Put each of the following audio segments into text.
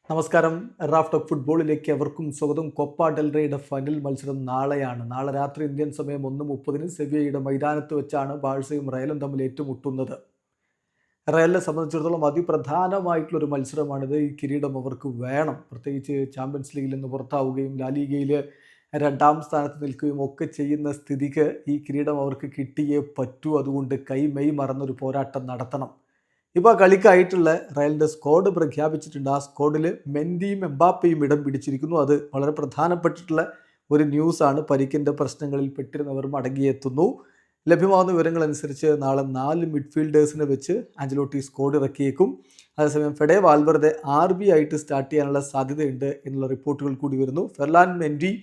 നമസ്കാരം. Raf talk ഫുട്ബോളിലേക്ക് എവർക്കും സ്വാഗതം. കൊപ്പ ഡെൽ റേയുടെ ഫൈനൽ മത്സരം നാളെയാണ്. നാളെ രാത്രി ഇന്ത്യൻ സമയം 1:30 സെവിയയുടെ മൈതാനത്ത് വെച്ചാണ് ബാഴ്സയും റയലും തമ്മിൽ ഏറ്റുമുട്ടുന്നത്. റയലിനെ സംബന്ധിച്ചിടത്തോളം അതിപ്രധാനമായിട്ടുള്ളൊരു മത്സരമാണിത്. ഈ കിരീടം അവർക്ക് വേണം. പ്രത്യേകിച്ച് ചാമ്പ്യൻസ് ലീഗിൽ നിന്ന് പുറത്താവുകയും ലാലിഗയിൽ രണ്ടാം സ്ഥാനത്ത് നിൽക്കുകയും ഒക്കെ ചെയ്യുന്ന സ്ഥിതിക്ക് ഈ കിരീടം അവർക്ക് കിട്ടിയേ പറ്റൂ. അതുകൊണ്ട് കൈമെയ് മറന്നൊരു പോരാട്ടം നടത്തണം. ഇപ്പോൾ കളിക്കായിട്ടുള്ള റയലിൻ്റെ സ്ക്വാഡ് പ്രഖ്യാപിച്ചിട്ടുണ്ട്. ആ സ്ക്വാഡിൽ മെൻഡിയും എംബാപ്പയും ഇടം പിടിച്ചിരിക്കുന്നു. അത് വളരെ പ്രധാനപ്പെട്ടിട്ടുള്ള ഒരു ന്യൂസാണ്. പരിക്കിൻ്റെ പ്രശ്നങ്ങളിൽ പെട്ടിരുന്നവർ മടങ്ങിയെത്തുന്നു. ലഭ്യമാകുന്ന വിവരങ്ങളനുസരിച്ച് നാളെ 4 മിഡ്ഫീൽഡേഴ്സിനെ വെച്ച് ആഞ്ചലോട്ടി സ്ക്വാഡ് ഇറക്കിയേക്കും. അതേസമയം ഫെഡെ വാൽവെർദെ RB ആയിട്ട് സ്റ്റാർട്ട് ചെയ്യാനുള്ള സാധ്യതയുണ്ട് എന്നുള്ള റിപ്പോർട്ടുകൾ കൂടി വരുന്നു. ഫെർലാൻ മെൻഡി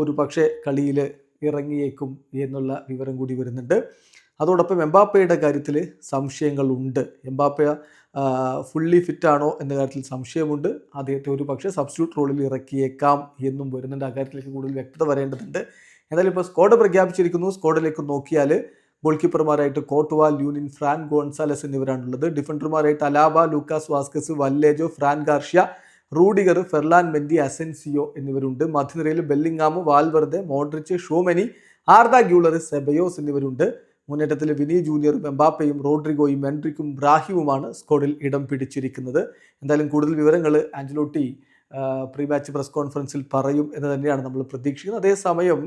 ഒരു പക്ഷേ കളിയിൽ ഇറങ്ങിയേക്കും എന്നുള്ള വിവരം കൂടി വരുന്നുണ്ട്. അതോടൊപ്പം എംബാപ്പയുടെ കാര്യത്തിൽ സംശയങ്ങളുണ്ട്. എംബാപ്പ ഫുള്ളി ഫിറ്റാണോ എന്ന കാര്യത്തിൽ സംശയമുണ്ട്. അദ്ദേഹത്തെ ഒരു പക്ഷേ സബ്സ്റ്റിറ്റ്യൂട്ട് റോളിൽ ഇറക്കിയേക്കാം എന്നും വരുന്നുണ്ട്. ആ കാര്യത്തിലേക്ക് കൂടുതൽ വ്യക്തത വരേണ്ടതുണ്ട്. എന്തായാലും ഇപ്പോൾ സ്ക്വാഡ് പ്രഖ്യാപിച്ചിരിക്കുന്നു. സ്ക്വാഡിലേക്ക് നോക്കിയാൽ ഗോൾ കീപ്പർമാരായിട്ട് കോട്ടുവ, ല്യൂനിൻ, ഫ്രാൻ ഗോൺസാലസ് എന്നിവരാണുള്ളത്. ഡിഫൻഡർമാരായിട്ട് Alaba, Lucas Vazquez, Vallejo, Fran Garcia, Rudiger, Ferland Mendy, Asensio എന്നിവരുണ്ട്. മധ്യനിരയിൽ Bellingham, Valverde, Modric, Tchouameni, Arda Guler, Ceballos എന്നിവരുണ്ട്. മുന്നേറ്റത്തിൽ വിനി ജൂനിയറും എംബാപ്പയും റോഡ്രിഗോയും എൻട്രിക്കും ബ്രാഹിമുമാണ് സ്ക്വാഡിൽ ഇടം പിടിച്ചിരിക്കുന്നത്. എന്തായാലും കൂടുതൽ വിവരങ്ങൾ ആഞ്ചലോട്ടി പ്രീ മാച്ച് പ്രസ് കോൺഫറൻസിൽ പറയും എന്ന് തന്നെയാണ് നമ്മൾ പ്രതീക്ഷിക്കുന്നത്. അതേസമയം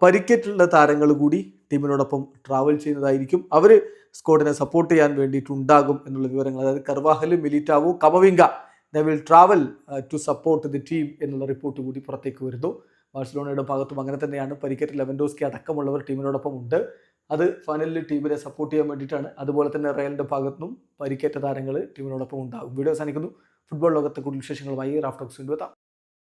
പരിക്കേറ്റുള്ള താരങ്ങൾ കൂടി ടീമിനോടൊപ്പം ട്രാവൽ ചെയ്യുന്നതായിരിക്കും. അവർ സ്ക്വാഡിനെ സപ്പോർട്ട് ചെയ്യാൻ വേണ്ടിയിട്ടുണ്ടാകും എന്നുള്ള വിവരങ്ങൾ. അതായത് Carvajal, Militao, Camavinga they will travel to support the team എന്നുള്ള റിപ്പോർട്ട് കൂടി പുറത്തേക്ക് വരുന്നു. ബാഴ്സലോണയുടെ ഭാഗത്തും അങ്ങനെ തന്നെയാണ്. പരിക്കേറ്റ ലെവൻഡോസ്കി അടക്കമുള്ളവർ ടീമിനോടൊപ്പം ഉണ്ട്. അത് ഫൈനലിൽ ടീമിനെ സപ്പോർട്ട് ചെയ്യാൻ വേണ്ടിയിട്ടാണ്. അതുപോലെ തന്നെ റയലിൻ്റെ ഭാഗത്തുനിന്നും പരിക്കേറ്റ താരങ്ങൾ ടീമിനോടൊപ്പം ഉണ്ടാകും. വീഡിയോ അവസാനിക്കുന്നു. ഫുട്ബോൾ ലോകത്തെ കൂടുതൽ വിശേഷങ്ങളുമായി റാഫ് ടോക്സ് വീണ്ടും എത്താം.